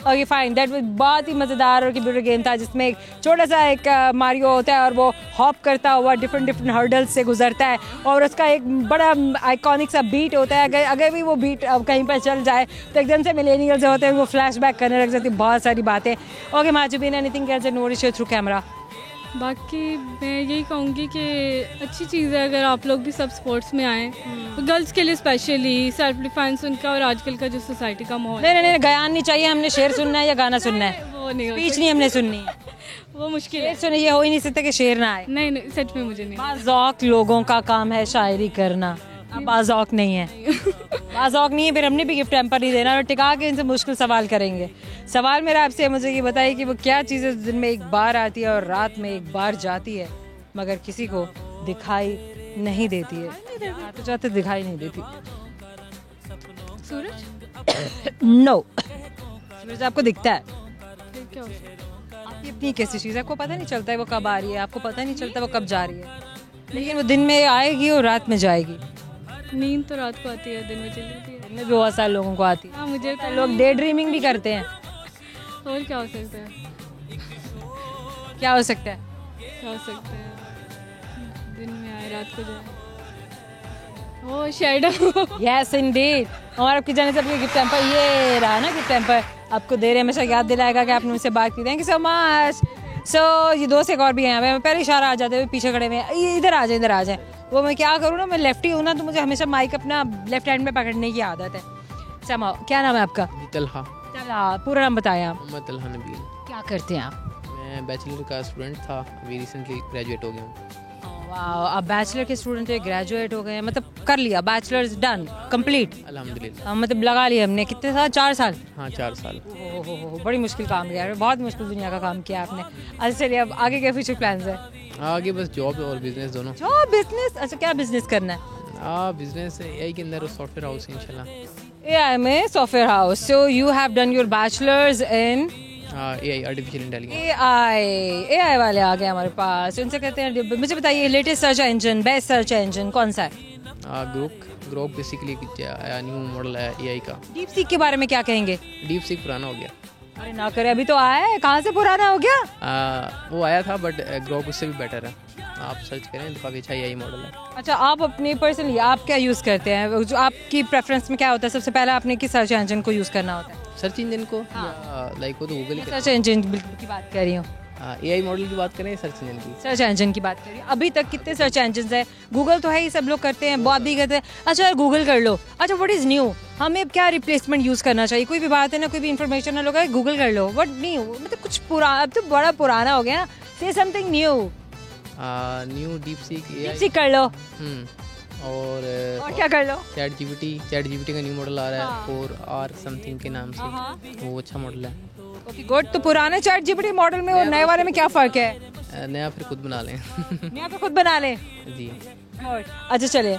Speaker 1: ओके फाइन, दैट वाज बहुत ही मज़ेदार और कंप्यूटर गेम था जिसमें एक छोटा सा एक मारियो होता है और वो हॉप करता हुआ डिफरेंट हर्डल्स से गुजरता है और उसका एक बड़ा आइकॉनिक सा बीट होता है। अगर भी वो बीट कहीं पर चल जाए तो एकदम से मिलेनियल्स जो होते हैं वो फ्लैशबैक करने लग जाती है बहुत सारी बातें। ओके माजुबीन, anything else notice through camera?
Speaker 5: बाकी मैं यही कहूँगी कि अच्छी चीज़ है अगर आप लोग भी सब स्पोर्ट्स में आएँ, गर्ल्स के लिए स्पेशली सेल्फ डिफेंस उनका और आजकल का जो सोसाइटी का माहौल।
Speaker 1: नहीं, गायन नहीं चाहिए, हमने शेर सुनना है या गाना सुनना है?
Speaker 5: वो नहीं
Speaker 1: स्पीच नहीं हमने सुननी है,
Speaker 5: वो मुश्किल है।
Speaker 1: शेर सुनिए, ये हो ही नहीं सकता कि शेर ना आए।
Speaker 5: नहीं सच में मुझे नहीं।
Speaker 1: बाज़ौक लोगों का काम है शायरी करना, अब बाज़ौक नहीं है। बाज़ौक नहीं है, फिर हमने भी गिफ्ट टेम्पर नहीं देना और टिका के इनसे मुश्किल सवाल करेंगे। सवाल मेरा आपसे है, मुझे ये बताइए कि वो क्या चीज़ है दिन में एक बार आती है और रात में एक बार जाती है मगर किसी को दिखाई नहीं देती है? तो जाते दिखाई नहीं देती।
Speaker 5: सूरज?
Speaker 1: नो, सूरज आपको दिखता है।
Speaker 5: फिर क्या हो सकता है?
Speaker 1: आपकी अपनी कैसी चीज़ है, आपको पता नहीं चलता है वो कब आ रही है, आपको पता नहीं चलता वो कब जा रही है, लेकिन वो दिन में आएगी और रात में जाएगी।
Speaker 5: नींद तो रात को आती है, दिन में चली जाती है।
Speaker 1: दिन में भी बहुत सारे लोगों को आती है।
Speaker 5: हाँ मुझे तो
Speaker 1: लोग डे ड्रीमिंग भी करते हैं।
Speaker 5: और क्या हो सकता है?
Speaker 1: क्या हो सकता है?
Speaker 5: क्या हो सकता है? दिन में आए रात को जाए। ओ शैडो।
Speaker 1: Yes Indeed. हमारे आपकी जाने से आपके गिफ्ट टेम्पर ये रहा ना, गिफ्ट टेम्पर आपको दे रहे हैं, हमेशा याद दिलाएगा कि आपने उनसे बात की। Thank you so much. So ये दोस्त एक और भी हैं यहाँ पे, पहले इशारा आ जाते हुए पीछे खड़े हुए हैं, इधर आ जाए। वो मैं क्या करूँ ना, मैं लेफ्टी हूँ ना, तो मुझे हमेशा माइक अपना लेफ्ट हैंड में पकड़ने की आदत है। समा, क्या नाम है आपका?
Speaker 3: तलहा।
Speaker 1: चला, पूरा नाम बताएं आप।
Speaker 3: मोहम्मद तलहा नबील।
Speaker 1: क्या करते हैं आप?
Speaker 3: मैं बैचलर का स्टूडेंट था, अभी रिसेंटली ग्रेजुएट हो गया हूँ।
Speaker 1: वाह, आप बैचलर के स्टूडेंट है, ग्रेजुएट हो गए, मतलब कर लिया, बैचलर्स डन कंप्लीट
Speaker 3: अल्हम्दुलिल्लाह।
Speaker 1: मतलब लगा लिया हमने। कितने साल? 4 साल?
Speaker 3: हाँ 4 साल।
Speaker 1: हो, बड़ी मुश्किल काम किया है, बहुत मुश्किल दुनिया का काम किया आपने। अच्छा चलिए, अब आगे क्या फ्यूचर प्लान्स है?
Speaker 3: आगे बस जॉब और बिजनेस दोनों।
Speaker 1: Job, business? अच्छा, क्या बिजनेस करना है?
Speaker 3: बिजनेस एआई के अंदर सॉफ्टवेयर हाउस इंशाल्लाह।
Speaker 1: एआई में software house. So you have done your bachelors in
Speaker 3: AI, artificial intelligence.
Speaker 1: AI वाले आ गए हमारे पास, उनसे कहते हैं मुझे बताइए latest search engine, best search engine कौन सा है?
Speaker 3: ग्रोक बेसिकली न्यू मॉडल है एआई का।
Speaker 1: डीप सीक के बारे में क्या कहेंगे?
Speaker 3: डीप सीक पुराना हो गया।
Speaker 1: अरे ना करे, अभी तो आया है, कहाँ से पुराना हो गया?
Speaker 3: वो आया था बट ग्रोक उससे भी बेटर है, आप सर्च करें तो काफ़ी अच्छा एआई मॉडल है।
Speaker 1: अच्छा, आप अपनी पर्सनली आप क्या यूज़ करते हैं? जो आपकी प्रेफरेंस में क्या होता है? सबसे पहले आपने किस सर्च इंजन को यूज़ करना होता है?
Speaker 3: सर्च इंजन को? लाइक वो तो गूगल
Speaker 1: सर्च इंजन की बात कर रही हूँ।
Speaker 3: एआई मॉडल की बात करें, सर्च इंजन की?
Speaker 1: सर्च इंजन की बात करिए। अभी तक कितने सर्च इंजन है? गूगल तो है ही, सब लोग करते हैं, बहुत भी करते हैं। अच्छा गूगल कर लो। अच्छा, व्हाट इज़ न्यू? हमें अब क्या रिप्लेसमेंट यूज़ करना चाहिए? कोई भी बात है ना, कोई भी इन्फॉर्मेशन ना लोग गूगल कर लो। What new? मतलब कुछ पुराना, अब तो बड़ा पुराना हो गया ना। से something new.
Speaker 3: New deep seek
Speaker 1: कर लो।
Speaker 3: और
Speaker 1: क्या कर लो?
Speaker 3: चैट जीपीटी का न्यू मॉडल आ रहा है 4R समथिंग के नाम से, वो अच्छा मॉडल है।
Speaker 1: Okay good. तो पुराने चैट जीपीटी मॉडल में और नए वाले में क्या फ़र्क है?
Speaker 3: नया फिर खुद बना लें।
Speaker 1: नया फिर खुद बना लें
Speaker 3: जी।
Speaker 1: अच्छा चलिए,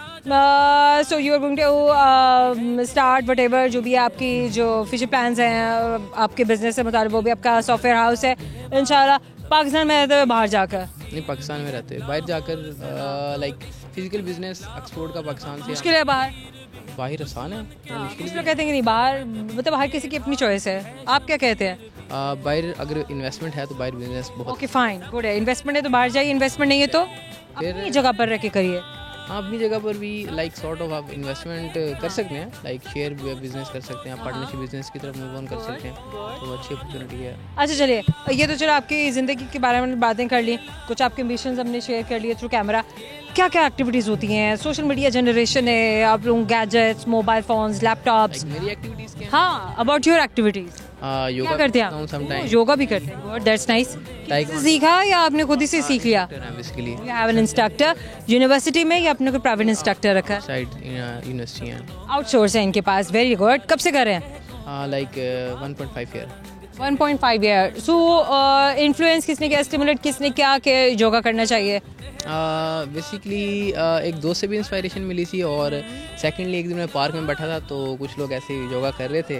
Speaker 1: so you are going to start whatever जो भी आपकी जो फ्यूचर प्लान्स हैं आपके बिजनेस से मुताबिक, वो भी आपका सॉफ्टवेयर हाउस है इंशाल्लाह। पाकिस्तान में रहते हुए बाहर जाकर?
Speaker 3: नहीं, पाकिस्तान में रहते हैं, बाहर जाकर लाइक फिजिकल बिजनेस एक्सपोर्ट का पाकिस्तान से।
Speaker 1: मुश्किल है बाहर
Speaker 3: आसान है।
Speaker 1: कुछ लोग कहते हैं कि नहीं बाहर, मतलब हर किसी की अपनी चॉइस है, आप क्या कहते हैं?
Speaker 3: बाहर अगर इन्वेस्टमेंट है तो बाहर बिजनेस बहुत।
Speaker 1: ओके फाइन, गुड है। इन्वेस्टमेंट है तो बाहर जाइए, इन्वेस्टमेंट नहीं है तो अपनी जगह पर रह के करिए।
Speaker 3: हाँ, अपनी जगह पर भी लाइक सॉर्ट ऑफ आप इन्वेस्टमेंट कर सकते हैं, लाइक शेयर बिजनेस कर सकते हैं, पार्टनरशिप बिजनेस की तरफ मूव ऑन कर सकते हैं, तो अच्छी अपॉर्चुनिटी है।
Speaker 1: अच्छा चलिए, ये तो चलो आपकी ज़िंदगी के बारे में बातें कर ली, कुछ आपके एम्बिशंस हमने शेयर कर लिए थ्रू कैमरा। क्या क्या एक्टिविटीज़ होती हैं? सोशल मीडिया जनरेशन है, आप लोग गैजेट्स, मोबाइल फोन्स, लैपटॉप्स।
Speaker 3: मेरी एक्टिविटीज़ क्या?
Speaker 1: हाँ, अबाउट योर एक्टिविटीज़।
Speaker 3: योगा
Speaker 1: करते हैं आप? योगा भी करते हैं, दैट्स नाइस। सीखा या आपने खुद ही से सीख लिया?
Speaker 3: Basically
Speaker 1: you have an instructor university में या आपने कोई प्राइवेट इंस्ट्रक्टर रखा?
Speaker 3: साइड यूनिवर्सिटी है,
Speaker 1: आउटसोर्स है इनके पास। Very good. कब से कर रहे हैं?
Speaker 6: like 1.5 year.
Speaker 1: 1.5 ईयर। सो इन्फ्लुएंस किसने किया, स्टिमुलेट किसने किया कि योगा करना चाहिए?
Speaker 6: बेसिकली एक दोस्त से भी इंस्पायरेशन मिली थी, और सेकेंडली एक दिन मैं पार्क में बैठा था तो कुछ लोग ऐसे योगा कर रहे थे,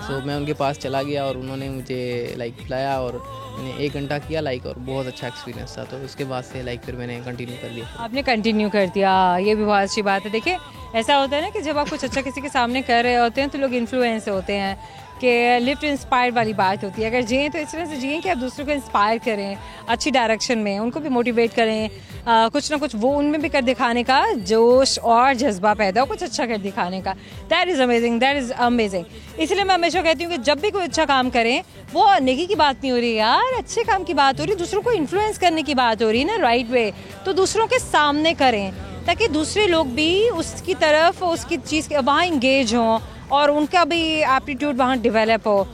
Speaker 6: सो मैं उनके पास चला गया और उन्होंने मुझे लाइक बुलाया और मैंने 1 घंटा किया लाइक, और बहुत अच्छा एक्सपीरियंस था। तो उसके बाद से लाइक फिर मैंने कंटिन्यू कर लिया।
Speaker 1: आपने कंटिन्यू कर दिया, ये भी बहुत अच्छी बात है। देखिए ऐसा होता है ना कि जब आप कुछ अच्छा किसी के सामने कर रहे होते हैं तो लोग इन्फ्लुएंस होते हैं, कि लिफ्ट इंस्पायर वाली बात होती है। अगर जिए तो इस तरह से जिए कि आप दूसरों को इंस्पायर करें अच्छी डायरेक्शन में, उनको भी मोटिवेट करें, कुछ ना कुछ वो उनमें भी कर दिखाने का जोश और जज्बा पैदा हो, कुछ अच्छा कर दिखाने का। That is amazing, that is amazing. इसलिए मैं हमेशा कहती हूँ कि जब भी कोई अच्छा काम करें, वो नेकी की बात नहीं हो रही यार, अच्छे काम की बात हो रही, दूसरों को इन्फ्लुएंस करने की बात हो रही है ना, राइट वे। तो दूसरों के सामने करें ताकि दूसरे लोग भी उसकी तरफ, उसकी चीज़ वहाँ इंगेज हों और उनका भी एप्टीट्यूड वहाँ डेवलप हो।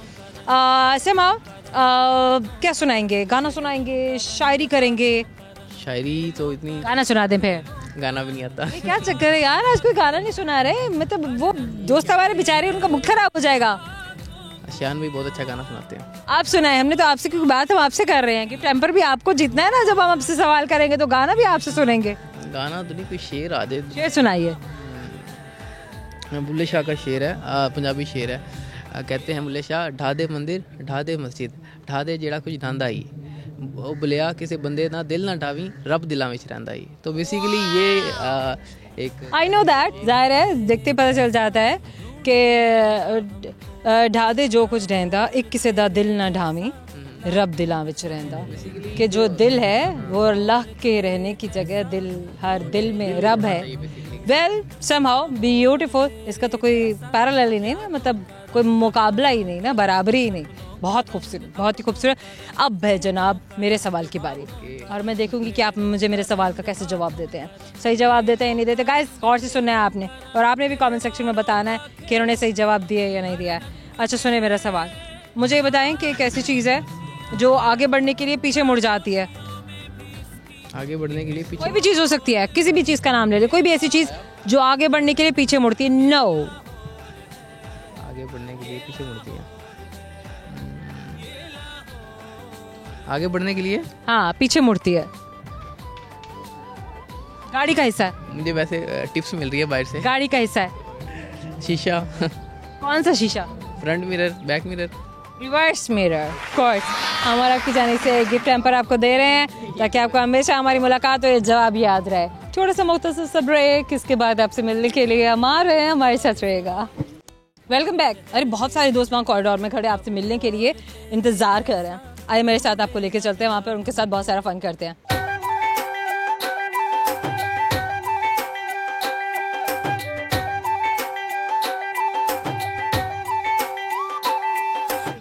Speaker 1: समा क्या सुनाएंगे? गाना सुनाएंगे, शायरी करेंगे?
Speaker 6: शायरी तो इतनी,
Speaker 1: गाना सुना दें फिर।
Speaker 6: गाना भी नहीं आता।
Speaker 1: ये क्या चक्कर है यार, आज कोई गाना नहीं सुना रहे? मतलब वो दोस्त हमारे बेचारे, उनका मुख खराब हो जाएगा।
Speaker 6: शान भी बहुत अच्छा गाना सुनाते हैं।
Speaker 1: आप सुनाए, हमने तो आपसे क्योंकि बात हम आपसे कर रहे हैं कि टेम्पर भी आपको जीतना है ना। जब हम आपसे सवाल करेंगे तो गाना भी आपसे सुनेंगे।
Speaker 6: गाना तो नहीं, कोई शेर आ जाए।
Speaker 1: शेर सुनाइए।
Speaker 6: बुल्ले शाह का शेर है, पंजाबी शेर है। कहते हैं बुल्ले शाह, ढा दे मंदिर ढा दे मस्जिद, ढा दे जेड़ा कुछ ढांदा ही, ਉਹ ਬਲਿਆ ਕਿਸੇ ਬੰਦੇ ਦਾ ਦਿਲ ਨਾ ਢਾਵੀਂ, ਰੱਬ ਦਿਲਾਂ ਵਿੱਚ ਰਹਿੰਦਾ ਹੀ। तो बेसिकली ये एक,
Speaker 1: आई नो दैट, जाहिर है देखते पता चल जाता है कि ढा दे जो कुछ रहंदा, एक किसे दा दिल ना ढावी, रब दिलां विच रहंदा। कि जो दिल है वो अल्लाह के रहने की जगह, दिल, हर दिल में रब है। Well somehow beautiful. इसका तो कोई पैरेलल ही नहीं ना, मतलब कोई मुकाबला ही नहीं ना, बराबरी ही नहीं। बहुत खूबसूरत, बहुत ही खूबसूरत। अब है जनाब मेरे सवाल की बारी, और मैं देखूंगी कि आप मुझे मेरे सवाल का कैसे जवाब देते हैं। सही जवाब देते हैं या नहीं देते? गाइस गौर से सुनना है आपने, और आपने भी कमेंट सेक्शन में बताना है कि इन्होंने सही जवाब दिया या नहीं दिया है। अच्छा सुने मेरा सवाल, मुझे ये बताएं कि एक ऐसी चीज़ है जो आगे बढ़ने के लिए पीछे मुड़ जाती है।
Speaker 6: आगे बढ़ने के लिए पीछे,
Speaker 1: कोई भी चीज़ हो सकती है, किसी भी चीज़ का नाम ले ले, कोई भी ऐसी चीज़ जो आगे बढ़ने के लिए पीछे मुड़ती है। नो,
Speaker 6: आगे बढ़ने के लिए पीछे मुड़ती है। आगे बढ़ने के लिए,
Speaker 1: हाँ पीछे मुड़ती है। गाड़ी का हिस्सा है।
Speaker 6: मुझे वैसे टिप्स मिल रही है बाहर से।
Speaker 1: गाड़ी का हिस्सा है।
Speaker 6: शीशा।
Speaker 1: कौन सा शीशा?
Speaker 6: Front mirror, back mirror,
Speaker 1: reverse mirror. Course हमारा आपकी जाने से गिफ्ट हैम्पर आपको दे रहे हैं ताकि आपको हमेशा हमारी मुलाकात हो, ये जवाब याद रहे। थोड़ा सा मुख्तसर सा ब्रेक, इसके बाद आपसे मिलने के लिए हम आ रहे हैं, हमारे साथ रहेगा। Welcome back. अरे बहुत सारे दोस्त वहाँ कॉरिडोर में खड़े आपसे मिलने के लिए इंतज़ार कर रहे हैं। आइए मेरे साथ आपको लेके चलते हैं वहाँ पर, उनके साथ बहुत सारा फन करते हैं।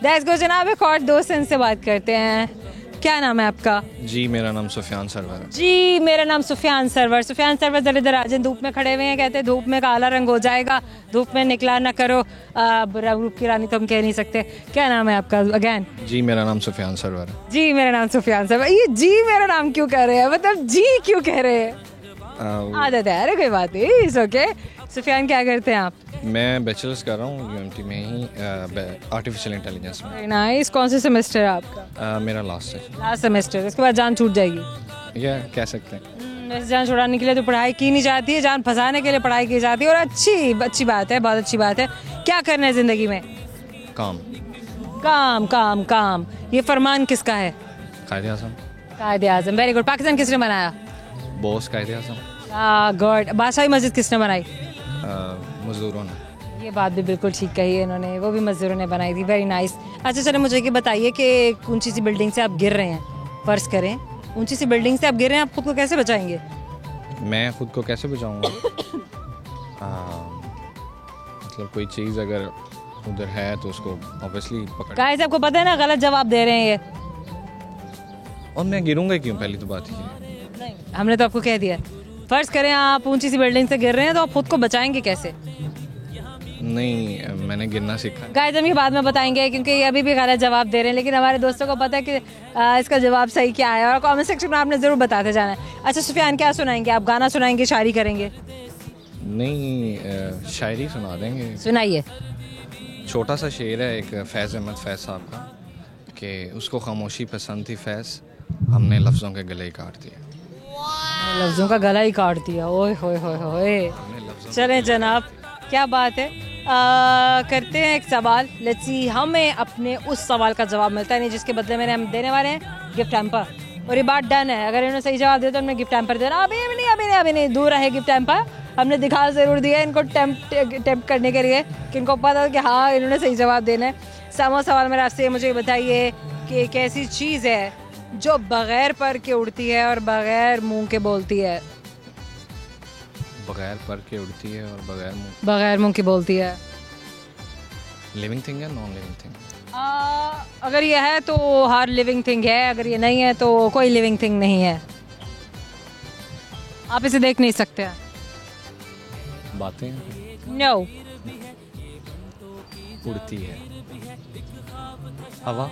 Speaker 1: दैट्स गो जनाब, एक और दोस्त इनसे बात करते हैं। क्या नाम है आपका?
Speaker 7: जी मेरा नाम सुफियान सरवर है।
Speaker 1: जी मेरा नाम सुफियान सरवर। सुफियान सरवर जरा इधर आ जाए, धूप में खड़े हुए हैं, कहते हैं धूप में काला रंग हो जाएगा, धूप में निकला ना करो। रूप की रानी तो हम कह नहीं सकते। क्या नाम है आपका अगैन?
Speaker 7: जी मेरा नाम सुफियान सरवर है।
Speaker 1: जी मेरा नाम सुफियान सरवर। ये जी मेरा नाम क्यों कह रहे हैं, मतलब जी क्यों कह रहे हैं? आदत है, अरे कोई बात नहीं, इट्स ओके। सुफियान क्या करते हैं आप?
Speaker 7: मैं बैचलर्स कर रहा हूँ यूएमटी में ही, आर्टिफिशियल इंटेलिजेंस में।
Speaker 1: नाइस। कौन से सेमेस्टर है आपका?
Speaker 7: मेरा लास्ट है।
Speaker 1: Last semester. इसके बाद जान छूट जाएगी?
Speaker 7: यह कह सकते हैं।
Speaker 1: वैसे जान छुड़ाने के लिए तो पढ़ाई की नहीं जाती है, जान फंसाने के लिए पढ़ाई की जाती है, और अच्छी बात है, बहुत अच्छी बात है। क्या करना है ज़िंदगी में?
Speaker 7: काम
Speaker 1: काम काम काम। ये फरमान किसका है?
Speaker 7: कायदे आज़म।
Speaker 1: कायदे आज़म, वेरी गुड। पाकिस्तान किसने बनाया?
Speaker 7: बॉस कायदे आज़म।
Speaker 1: गुड। बादशाही मस्जिद किसने बनाई?
Speaker 7: मजदूरों ने।
Speaker 1: ये बात भी बिल्कुल ठीक कही है इन्होंने, वो भी मजदूरों ने बनाई थी। Very nice. अच्छा चलो मुझे ये बताइए कि ऊंची सी बिल्डिंग से आप गिर रहे हैं, फर्ज करें ऊंची सी बिल्डिंग से आप गिर रहे हैं, आप खुद को कैसे बचाएंगे?
Speaker 7: मैं खुद को कैसे बचाऊंगा? मतलब कोई चीज़ अगर उधर है तो उसको ऑब्वियसली पकड़।
Speaker 1: गाइस आपको पता है ना, गलत जवाब दे रहे हैं ये।
Speaker 7: और मैं गिरूंगा क्यों? पहली तो बात ही
Speaker 1: नहीं, हमने तो आपको कह दिया। फर्ज करें आप ऊंची सी बिल्डिंग से गिर रहे हैं, तो आप खुद को बचाएंगे कैसे?
Speaker 7: नहीं, मैंने गिरना सीखा।
Speaker 1: गाइस हम ये बाद में बताएंगे क्योंकि ये अभी भी गलत जवाब दे रहे हैं, लेकिन हमारे दोस्तों को पता है कि इसका जवाब सही क्या है, और कमेंट सेक्शन में आपने ज़रूर बताते जाना है। अच्छा सुफियान क्या सुनाएंगे आप? गाना सुनाएंगे, शायरी करेंगे?
Speaker 7: नहीं, शायरी सुना देंगे।
Speaker 1: सुनाइए।
Speaker 7: छोटा सा शेर है एक फैज़ अहमद फैज़ साहब का कि उसको खामोशी पसंद थी फैज़, हमने लफ्ज़ों के गले ही काट दिया।
Speaker 1: लफ्ज़ों का गला ही काट दिया। ओए होए होए होए। चलें जनाब, क्या बात है। करते हैं एक सवाल। लेट्स सी हमें अपने उस सवाल का जवाब मिलता है नहीं जिसके बदले में हम देने वाले हैं गिफ्ट हैम्पर। और ये बात डन है, अगर इन्होंने सही जवाब दिया तो हमने गिफ्ट हैम्पर देना। अभी नहीं दूर रहे गिफ्ट हैम्पर। हमने दिखा ज़रूर दिया इनको टेम्प्ट करने के लिए कि इनको पता है कि हाँ इन्होंने सही जवाब देना है। सामो सवाल मेरा आपसे, मुझे बताइए कि एक ऐसी चीज़ है जो बगैर पर के उड़ती है और बगैर मुंह के बोलती है।
Speaker 7: बगैर पर के उड़ती है और
Speaker 1: बगैर मुंह के बोलती है।
Speaker 7: लिविंग थिंग है, नॉन लिविंग थिंग?
Speaker 1: अगर ये है तो हर लिविंग थिंग है, अगर ये नहीं है तो कोई लिविंग थिंग नहीं है। आप इसे देख नहीं सकते हैं।
Speaker 7: बातें
Speaker 1: नो।
Speaker 7: उड़ती है, हवा।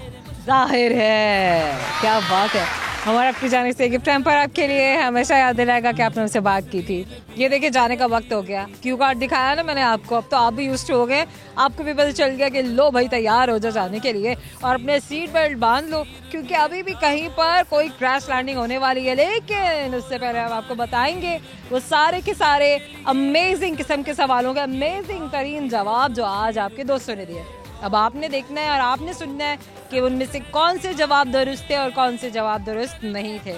Speaker 1: जाहिर है, क्या बात है। हमारा आपकी जाने से गिफ्ट हैम्पर आपके लिए हमेशा याद दिलाएगा कि आपने उनसे बात की थी। ये देखिए जाने का वक्त हो गया। क्यू कार्ड दिखाया ना मैंने आपको, अब तो आप भी यूज्ड हो गए। आपको भी पता चल गया कि लो भाई तैयार हो जाओ जाने के लिए और अपने सीट बेल्ट बांध लो, क्योंकि अभी भी कहीं पर कोई क्रैश लैंडिंग होने वाली है। लेकिन उससे पहले हम आपको बताएंगे वो सारे के सारे अमेजिंग किस्म के सवालों के अमेजिंग तरीन जवाब जो आज आपके दोस्तों ने दिए। अब आपने देखना है और आपने सुनना है कि उनमें से कौन से जवाब दुरुस्त थे और कौन से जवाब दुरुस्त नहीं थे।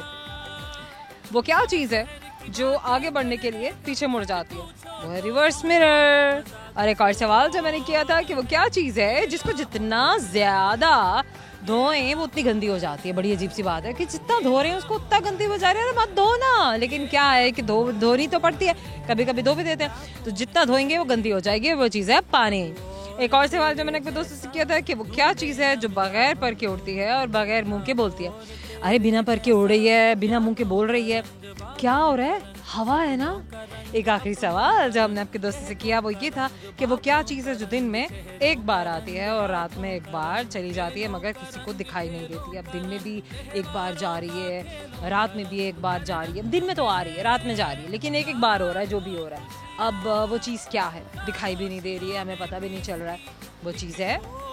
Speaker 1: वो क्या चीज़ है जो आगे बढ़ने के लिए पीछे मुड़ जाती है? वो है रिवर्स मिरर। और एक और सवाल जो मैंने किया था कि वो क्या चीज़ है जिसको जितना ज़्यादा धोएं वो उतनी गंदी हो जाती है। बड़ी अजीब सी बात है कि जितना धो रहे हैं उसको उतना गंदी हो जा रही है। मत धोना, लेकिन क्या है कि धोनी तो पड़ती है, कभी कभी धो भी देते हैं। तो जितना धोएंगे वो गंदी हो जाएगी। वो चीज़ है पानी। एक और सवाल जो मैंने अपने दोस्तों से किया था कि वो क्या चीज़ है जो बगैर पर के उड़ती है और बगैर मुंह के बोलती है। अरे बिना पर के उड़ रही है, बिना मुंह के बोल रही है, क्या हो रहा है? हवा है ना। एक आखिरी सवाल जो हमने आपके दोस्तों से किया वो ये था कि वो क्या चीज़ है जो दिन में एक बार आती है और रात में एक बार चली जाती है मगर किसी को दिखाई नहीं देती। अब दिन में भी एक बार जा रही है, रात में भी एक बार जा रही है। दिन में तो आ रही है, रात में जा रही है, लेकिन एक एक बार हो रहा है जो भी हो रहा है। अब वो चीज़ क्या है? दिखाई भी नहीं दे रही है, हमें पता भी नहीं चल रहा है। वो चीज़ है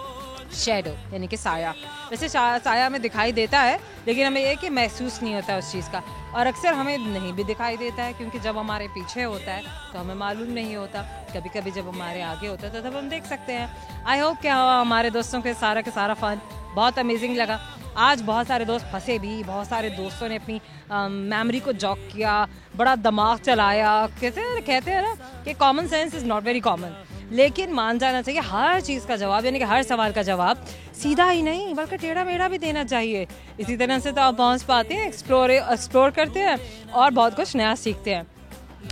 Speaker 1: शेडो, यानी कि साया। वैसे साया हमें दिखाई देता है लेकिन हमें ये कि महसूस नहीं होता उस चीज़ का, और अक्सर हमें नहीं भी दिखाई देता है क्योंकि जब हमारे पीछे होता है तो हमें मालूम नहीं होता। कभी कभी जब हमारे आगे होता है तो तब हम देख सकते हैं। आई होप कि हमारे दोस्तों के सारा फन बहुत अमेजिंग लगा। आज बहुत सारे दोस्त फंसे भी, बहुत सारे दोस्तों ने अपनी मेमोरी को जॉक किया, बड़ा दिमाग चलाया। कहते हैं ना कि common sense is not very common, लेकिन मान जाना चाहिए हर चीज़ का जवाब, यानी कि हर सवाल का जवाब सीधा ही नहीं बल्कि टेढ़ा मेढ़ा भी देना चाहिए। इसी तरह से तो आप पहुँच पाते हैं, एक्सप्लोर करते हैं और बहुत कुछ नया सीखते हैं।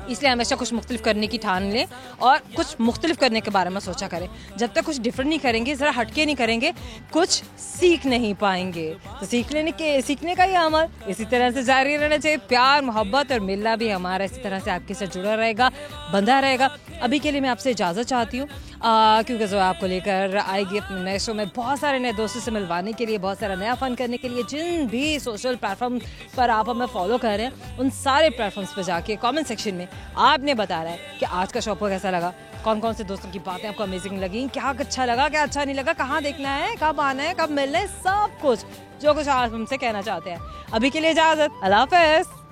Speaker 1: इसलिए हमेशा कुछ मुख्तलिफ करने की ठान लें और कुछ मुख्तलिफ करने के बारे में सोचा करें। जब तक कुछ डिफरेंट नहीं करेंगे, ज़रा हटके नहीं करेंगे, कुछ सीख नहीं पाएंगे। तो सीखने का ही अमल इसी तरह से जारी रहना चाहिए। प्यार, मोहब्बत और मिलना भी हमारा इसी तरह से आपके साथ जुड़ा रहेगा, बंधा रहेगा। अभी के लिए मैं आपसे इजाज़त चाहती हूँ क्योंकि जो आपको लेकर आएगी अपने नए शो में बहुत सारे नए दोस्तों से मिलवाने के लिए, बहुत सारा नया फ़न करने के लिए। जिन भी सोशल प्लेटफॉर्म पर आप हमें फॉलो कर रहे हैं उन सारे प्लेटफॉर्म्स पर जाके कमेंट सेक्शन में आपने बताना है कि आज का शो आपको कैसा लगा, कौन कौन से दोस्तों की बातें आपको अमेजिंग लगी, क्या अच्छा लगा, क्या अच्छा नहीं लगा, कहाँ देखना है, कब आना है, कब मिलना है, सब कुछ जो कुछ आप हमसे कहना चाहते हैं। अभी के लिए इजाज़त, अल्लाह हाफ़िज़।